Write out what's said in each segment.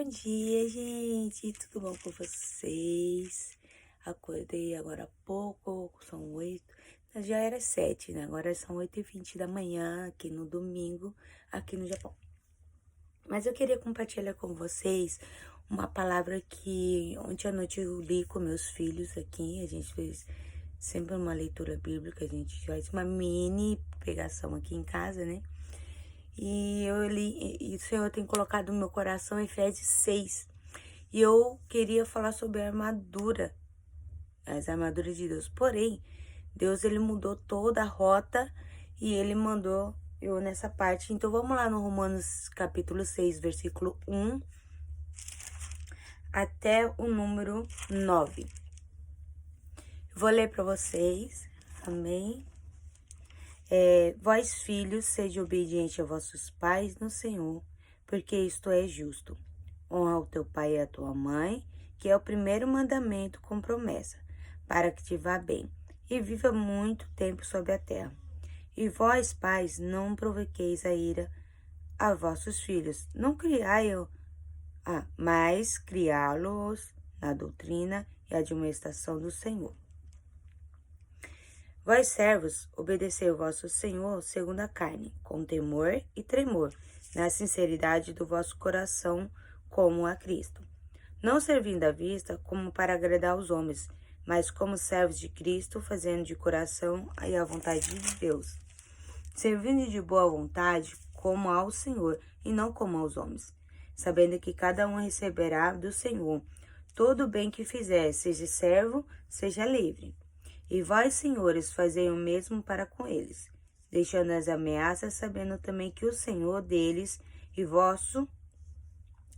Bom dia, gente! Tudo bom com vocês? Acordei agora há pouco, são 8, já era 7, né? Agora são 8h20 da manhã, aqui no domingo, aqui no Japão. Mas eu queria compartilhar com vocês uma palavra que ontem à noite eu li com meus filhos aqui. A gente fez sempre uma leitura bíblica, a gente faz uma mini pregação aqui em casa, né? E eu li, e o Senhor tem colocado no meu coração Efésios 6. E eu queria falar sobre a armadura, as armaduras de Deus. Porém, Deus, ele mudou toda a rota e ele mandou eu nessa parte. Então, vamos lá no Romanos capítulo 6, versículo 1 até o número 9. Vou ler para vocês, amém? Vós, filhos, sede obedientes a vossos pais no Senhor, porque isto é justo. Honra o teu pai e a tua mãe, que é o primeiro mandamento com promessa, para que te vá bem, e viva muito tempo sobre a terra. E vós, pais, não provoqueis a ira a vossos filhos, não criai-o, mas criá-los na doutrina e admoestação do Senhor. Vós, servos, obedecei o vosso Senhor segundo a carne, com temor e tremor, na sinceridade do vosso coração, como a Cristo. Não servindo à vista como para agradar aos homens, mas como servos de Cristo, fazendo de coração e a vontade de Deus. Servindo de boa vontade, como ao Senhor, e não como aos homens. Sabendo que cada um receberá do Senhor todo o bem que fizer, seja servo, seja livre. E vós, senhores, fazei o mesmo para com eles, deixando as ameaças, sabendo também que o Senhor deles e vosso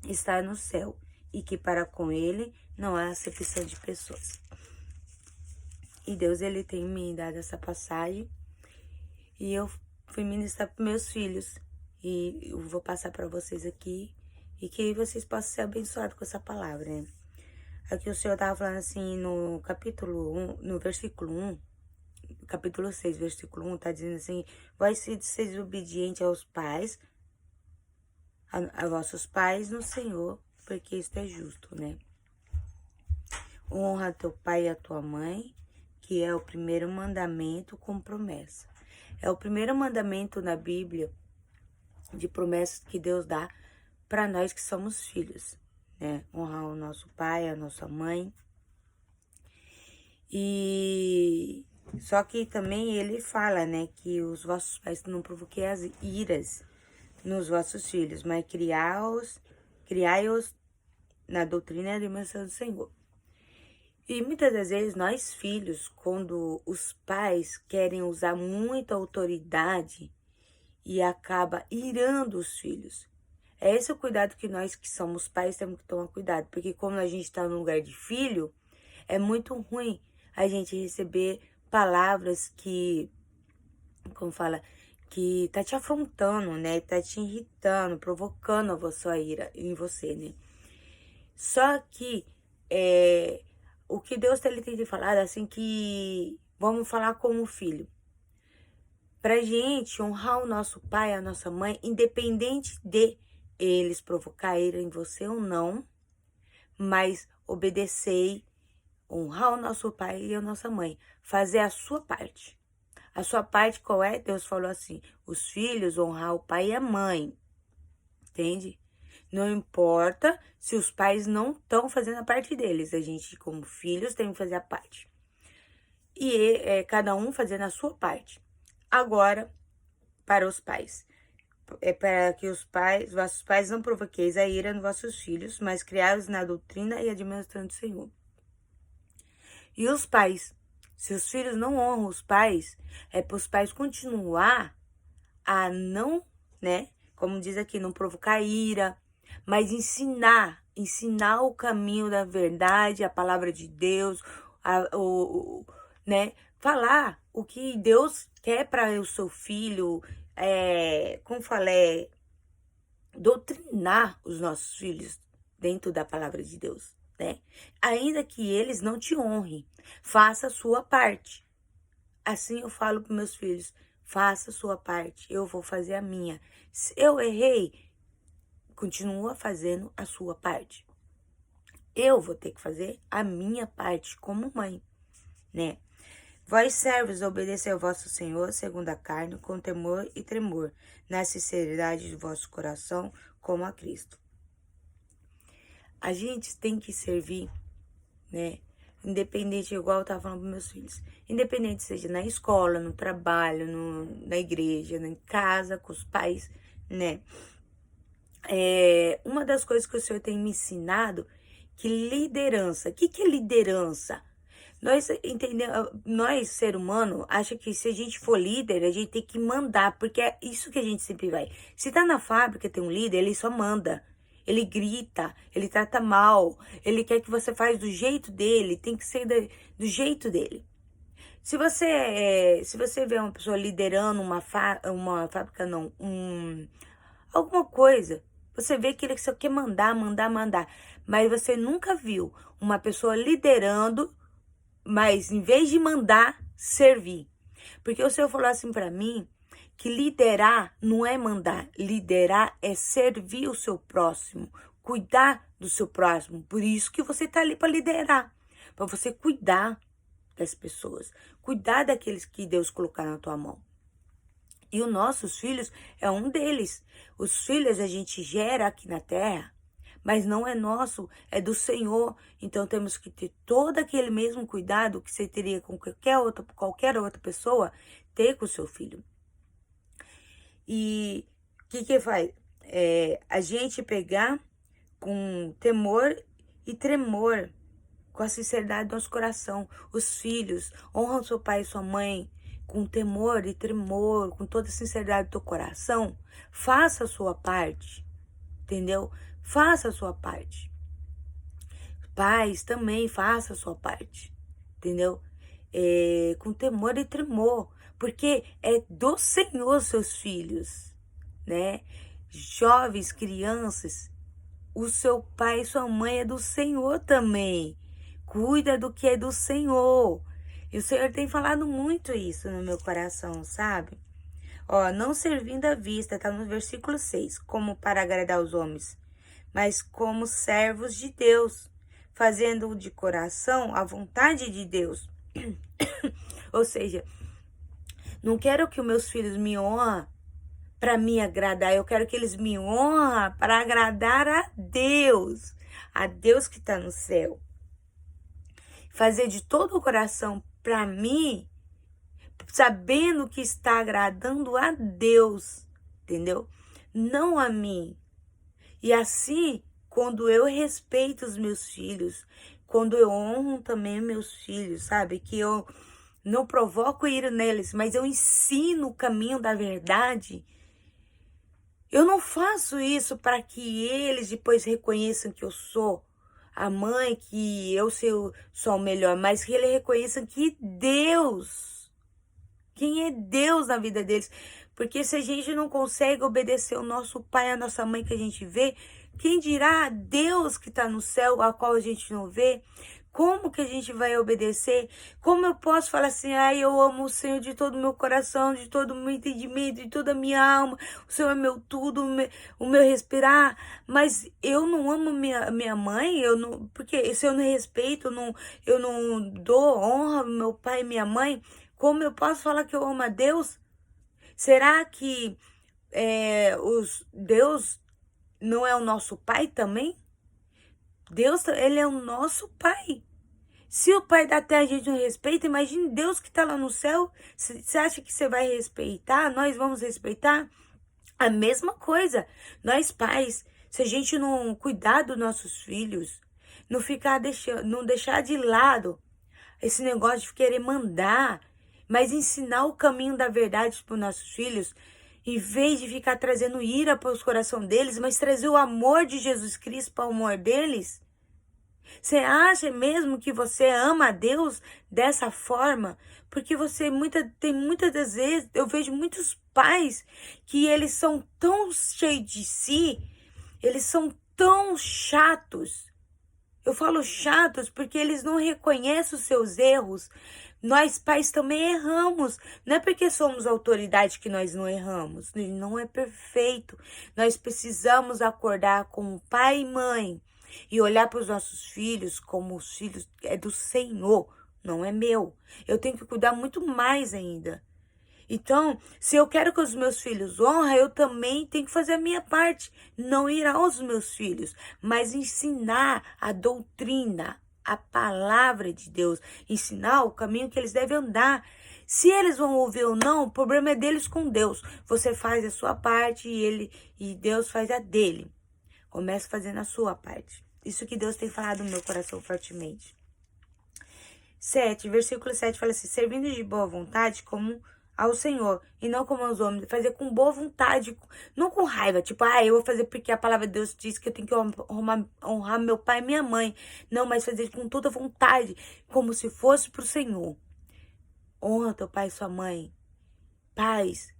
está no céu, e que para com ele não há acepção de pessoas. E Deus, ele tem me dado essa passagem, e eu fui ministrar para meus filhos, e eu vou passar para vocês aqui, e que vocês possam ser abençoados com essa palavra, né? Aqui o Senhor estava falando assim no capítulo 1, no versículo 1, capítulo 6, versículo 1, tá dizendo assim: vós sedes obedientes aos pais, a vossos pais no Senhor, porque isto é justo, né? Honra teu pai e a tua mãe, que é o primeiro mandamento com promessa. É o primeiro mandamento na Bíblia de promessas que Deus dá para nós que somos filhos, né? Honrar o nosso pai, a nossa mãe. E só que também ele fala, né, que os vossos pais não provoquem as iras nos vossos filhos, mas criai-os na doutrina e admoestação do Senhor. E muitas das vezes nós filhos, quando os pais querem usar muita autoridade e acaba irando os filhos. É esse o cuidado que nós que somos pais temos que tomar cuidado, porque como a gente está no lugar de filho, é muito ruim a gente receber palavras que, como fala, que tá te afrontando, né? Tá te irritando, provocando a sua ira em você, né? Só que o que Deus ele tem falado, assim, que vamos falar como filho. Pra gente honrar o nosso pai, a nossa mãe, independente de eles provocar ira em você ou não, mas obedecer, honrar o nosso pai e a nossa mãe, fazer a sua parte. A sua parte qual é? Deus falou assim, os filhos honrar o pai e a mãe, entende? Não importa se os pais não estão fazendo a parte deles, a gente como filhos tem que fazer a parte. E cada um fazendo a sua parte. Agora, para os pais, para que vossos pais não provoqueis a ira nos vossos filhos, mas criai-os na doutrina e administração do Senhor. E os pais, se os filhos não honram os pais, é para os pais continuar a não, né, como diz aqui, não provocar ira, mas ensinar o caminho da verdade, a palavra de Deus, né, falar o que Deus quer para o seu filho, como falei, doutrinar os nossos filhos dentro da palavra de Deus, né? Ainda que eles não te honrem, faça a sua parte. Assim eu falo para meus filhos, faça a sua parte, eu vou fazer a minha. Se eu errei, continua fazendo a sua parte. Eu vou ter que fazer a minha parte como mãe, né? Vós servos, obedecei ao vosso Senhor segundo a carne, com temor e tremor, na sinceridade do vosso coração, como a Cristo. A gente tem que servir, né? Independente, igual eu tava falando para meus filhos, independente seja na escola, no trabalho, na igreja, em casa, com os pais, né? Uma das coisas que o Senhor tem me ensinado, que liderança. O que é liderança? Nós entendemos, nós, ser humano, acha que se a gente for líder, a gente tem que mandar, porque é isso que a gente sempre vai. Se tá na fábrica, tem um líder, ele só manda. Ele grita, ele trata mal, ele quer que você faça do jeito dele, tem que ser do jeito dele. Se você vê uma pessoa liderando uma fábrica, não, alguma coisa, você vê que ele só quer mandar, mas você nunca viu uma pessoa liderando, mas em vez de mandar, servir. Porque o Senhor falou assim para mim, que liderar não é mandar, liderar é servir o seu próximo, cuidar do seu próximo. Por isso que você está ali para liderar, para você cuidar das pessoas, cuidar daqueles que Deus colocar na tua mão. E os nossos filhos é um deles. Os filhos a gente gera aqui na terra, mas não é nosso, é do Senhor. Então temos que ter todo aquele mesmo cuidado que você teria com qualquer outra pessoa, ter com o seu filho. E o que faz? A gente pegar com temor e tremor, com a sinceridade do nosso coração. Os filhos honram seu pai e sua mãe com temor e tremor, com toda a sinceridade do teu coração. Faça a sua parte, entendeu? Faça a sua parte. Pais, também faça a sua parte, entendeu? Com temor e tremor, porque é do Senhor seus filhos, né? Jovens, crianças, o seu pai e sua mãe é do Senhor também. Cuida do que é do Senhor. E o Senhor tem falado muito isso no meu coração, sabe? Ó, não servindo à vista, tá no versículo 6, como para agradar os homens, mas como servos de Deus, fazendo de coração a vontade de Deus. Ou seja, não quero que os meus filhos me honrem para me agradar, eu quero que eles me honrem para agradar a Deus que está no céu. Fazer de todo o coração para mim, sabendo que está agradando a Deus, entendeu? Não a mim. E assim, quando eu respeito os meus filhos, quando eu honro também meus filhos, sabe? Que eu não provoco ira neles, mas eu ensino o caminho da verdade. Eu não faço isso para que eles depois reconheçam que eu sou a mãe, que eu sou o melhor, mas que eles reconheçam que Deus, quem é Deus na vida deles. Porque se a gente não consegue obedecer o nosso pai, a nossa mãe que a gente vê, quem dirá Deus que está no céu, a qual a gente não vê? Como que a gente vai obedecer? Como eu posso falar assim, eu amo o Senhor de todo o meu coração, de todo o meu entendimento, de toda a minha alma, o Senhor é meu tudo, o meu respirar, mas eu não amo minha mãe, porque se eu não respeito, eu não dou honra ao meu pai e minha mãe, como eu posso falar que eu amo a Deus? Será que Deus não é o nosso pai também? Deus, ele é o nosso pai. Se o pai da terra a gente não respeita, imagine Deus que está lá no céu. Você acha que você vai respeitar? Nós vamos respeitar? A mesma coisa. Nós pais, se a gente não cuidar dos nossos filhos, não deixar de lado esse negócio de querer mandar, mas ensinar o caminho da verdade para os nossos filhos, em vez de ficar trazendo ira para os corações deles, mas trazer o amor de Jesus Cristo para o amor deles. Você acha mesmo que você ama a Deus dessa forma? Porque tem muitas das vezes, eu vejo muitos pais que eles são tão cheios de si, eles são tão chatos. Eu falo chatos porque eles não reconhecem os seus erros, Nós pais também erramos. Não é porque somos autoridade que nós não erramos. Não é perfeito. Nós precisamos acordar como pai e mãe e olhar para os nossos filhos como os filhos é do Senhor, não é meu. Eu tenho que cuidar muito mais ainda. Então, se eu quero que os meus filhos honrem, eu também tenho que fazer a minha parte. Não ir aos meus filhos, mas ensinar a doutrina, a palavra de Deus. Ensinar o caminho que eles devem andar. Se eles vão ouvir ou não, o problema é deles com Deus. Você faz a sua parte e Deus faz a dele. Comece fazendo a sua parte. Isso que Deus tem falado no meu coração fortemente. 7, versículo 7 fala assim: servindo de boa vontade como ao Senhor, e não como aos homens. Fazer com boa vontade, não com raiva. Tipo, eu vou fazer porque a palavra de Deus diz que eu tenho que honrar meu pai e minha mãe. Não, mas fazer com toda vontade, como se fosse pro Senhor. Honra teu pai e sua mãe. Pais,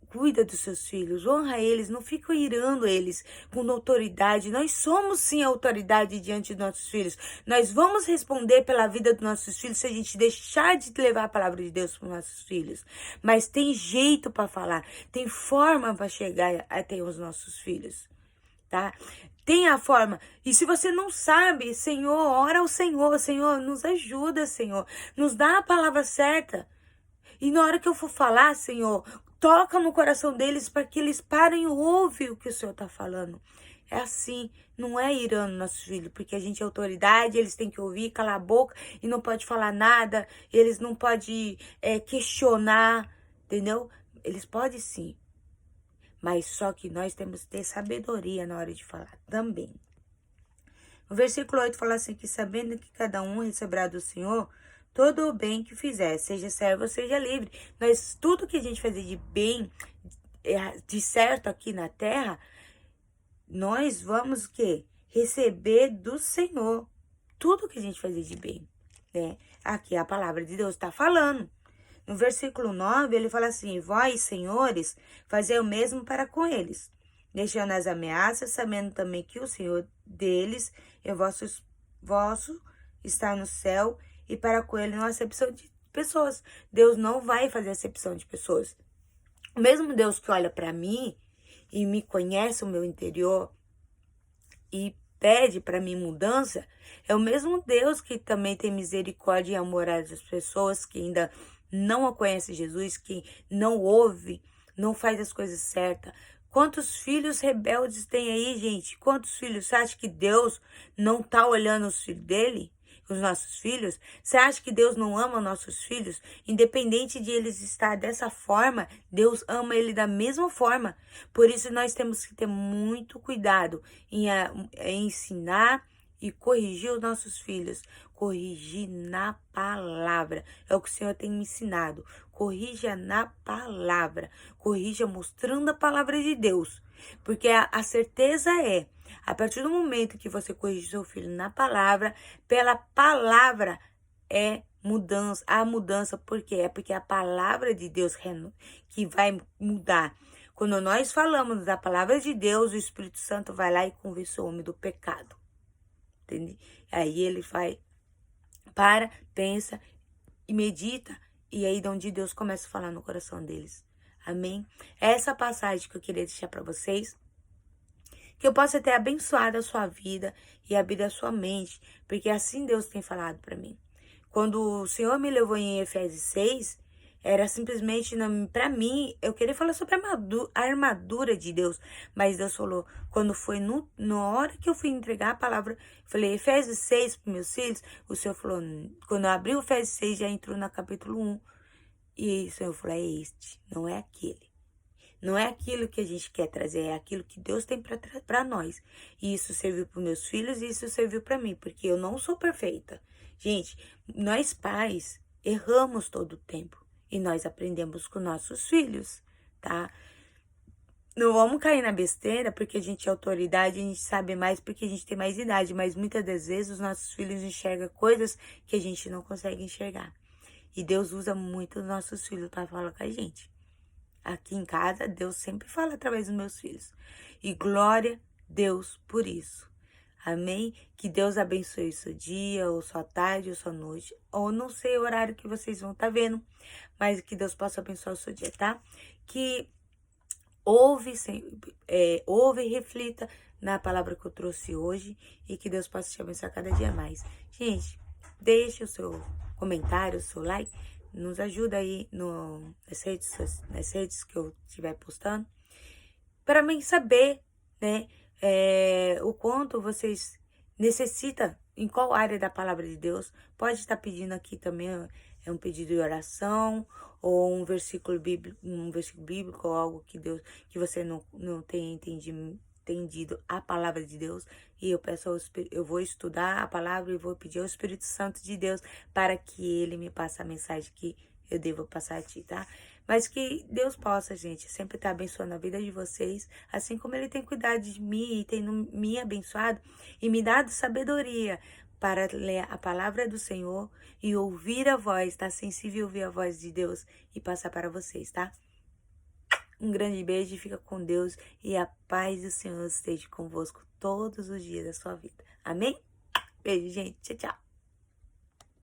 cuida dos seus filhos, honra eles, não fica irando eles com autoridade. Nós somos sim autoridade diante dos nossos filhos. Nós vamos responder pela vida dos nossos filhos se a gente deixar de levar a palavra de Deus para os nossos filhos. Mas tem jeito para falar, tem forma para chegar até os nossos filhos, tá? Tem a forma. E se você não sabe, Senhor, ora ao Senhor. Senhor, nos ajuda, Senhor. Nos dá a palavra certa. E na hora que eu for falar, Senhor, toca no coração deles para que eles parem e ouvem o que o Senhor está falando. É assim, não é irando nossos filhos, porque a gente é autoridade, eles têm que ouvir, calar a boca e não pode falar nada, eles não podem questionar, entendeu? Eles podem sim, mas só que nós temos que ter sabedoria na hora de falar também. O versículo 8 fala assim, que sabendo que cada um receberá do Senhor todo o bem que fizer, seja servo ou seja livre. Mas tudo que a gente fazer de bem, de certo aqui na terra, nós vamos o quê? Receber do Senhor. Tudo que a gente fazer de bem, né? Aqui a palavra de Deus está falando. No versículo 9, ele fala assim, vós, senhores, fazei o mesmo para com eles, deixando as ameaças, sabendo também que o Senhor deles é vosso está no céu, e para com ele não há acepção de pessoas. Deus não vai fazer acepção de pessoas. O mesmo Deus que olha para mim e me conhece o meu interior e pede para mim mudança, é o mesmo Deus que também tem misericórdia e amor às pessoas que ainda não conhecem Jesus, que não ouve, não faz as coisas certas. Quantos filhos rebeldes tem aí, gente? Quantos filhos? Você acha que Deus não tá olhando os filhos dele? Os nossos filhos? Você acha que Deus não ama nossos filhos? Independente de eles estar dessa forma, Deus ama ele da mesma forma. Por isso nós temos que ter muito cuidado em ensinar e corrigir os nossos filhos. Corrigir na palavra. É o que o Senhor tem me ensinado. Corrija na palavra. Corrija mostrando a palavra de Deus. Porque a certeza é, a partir do momento que você corrige seu filho na palavra, pela palavra é mudança, a mudança, por quê? É porque a palavra de Deus que vai mudar. Quando nós falamos da palavra de Deus, o Espírito Santo vai lá e convence o homem do pecado. Entende? Aí ele vai, pensa e medita, e aí de onde Deus começa a falar no coração deles. Amém? Essa passagem que eu queria deixar para vocês, que eu possa ter abençoado a sua vida e abrir a sua mente, porque assim Deus tem falado para mim. Quando o Senhor me levou em Efésios 6, era simplesmente, para mim, eu queria falar sobre a armadura de Deus, mas Deus falou, quando foi na hora que eu fui entregar a palavra, eu falei, Efésios 6 para meus filhos, o Senhor falou, quando eu abri o Efésios 6, já entrou no capítulo 1, e o Senhor falou, é este, não é aquele. Não é aquilo que a gente quer trazer, é aquilo que Deus tem para nós. E isso serviu para meus filhos e isso serviu para mim, porque eu não sou perfeita. Gente, nós pais erramos todo o tempo e nós aprendemos com nossos filhos, tá? Não vamos cair na besteira porque a gente é autoridade, a gente sabe mais porque a gente tem mais idade, mas muitas das vezes os nossos filhos enxergam coisas que a gente não consegue enxergar. E Deus usa muito os nossos filhos para falar com a gente. Aqui em casa, Deus sempre fala através dos meus filhos. E glória a Deus por isso. Amém? Que Deus abençoe o seu dia, ou sua tarde, ou sua noite, ou não sei o horário que vocês vão estar vendo, mas que Deus possa abençoar o seu dia, tá? Que ouve e reflita na palavra que eu trouxe hoje e que Deus possa te abençoar cada dia mais. Gente, deixe o seu comentário, o seu like, nos ajuda aí nas redes que eu estiver postando, para mim saber, né, o quanto vocês necessitam, em qual área da palavra de Deus. Pode estar pedindo aqui também, é um pedido de oração, ou um versículo bíblico, ou algo que Deus, que você não tenha entendido a palavra de Deus, e eu peço eu vou estudar a palavra e vou pedir ao Espírito Santo de Deus para que ele me passe a mensagem que eu devo passar a ti, tá? Mas que Deus possa, gente, sempre estar abençoando a vida de vocês, assim como Ele tem cuidado de mim e tem me abençoado e me dado sabedoria para ler a palavra do Senhor e ouvir a voz, tá? Sensível ouvir a voz de Deus e passar para vocês, tá? Um grande beijo, fica com Deus e a paz do Senhor esteja convosco todos os dias da sua vida. Amém? Beijo, gente. Tchau, tchau.